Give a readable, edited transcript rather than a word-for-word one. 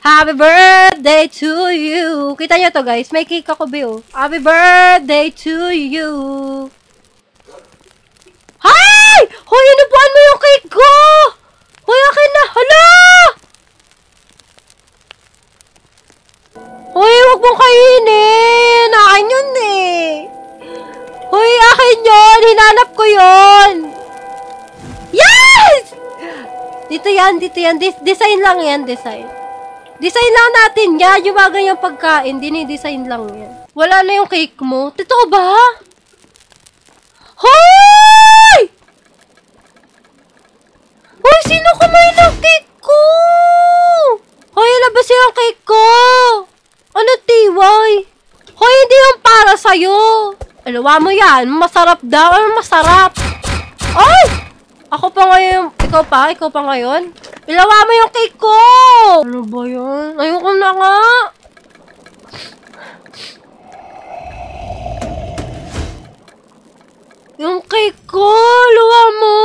Happy birthday to you. Kita nyo to, guys. May cake ako, Bill. Happy birthday to you. Hay! Hoy, inupuan mo yung cake ko! Hoy, akin na. Hala! Hoy, huwag mong kainin. Akin yun eh. Hoy, akin yun. Hinanap ko yun. Yes! Dito yan, dito yan. Design lang yan, design. Design lang natin yan. Yung mga ganyang pagkain, dinidesign lang yan. Wala na yung cake mo. Totoo ba? Hoy! Hoy, sino kumain ng cake ko? Hoy, labas yung cake ko. Ano, Tiway? Hoy, hindi yung para sa'yo. Alawa mo yan. Masarap daw. Ano masarap? Ay! Ako pa ngayon. Ikaw pa ngayon. Ilawa mo yung cake ko! Ano ba yun? Ayoko na nga! Yung cake ko! Luwa mo!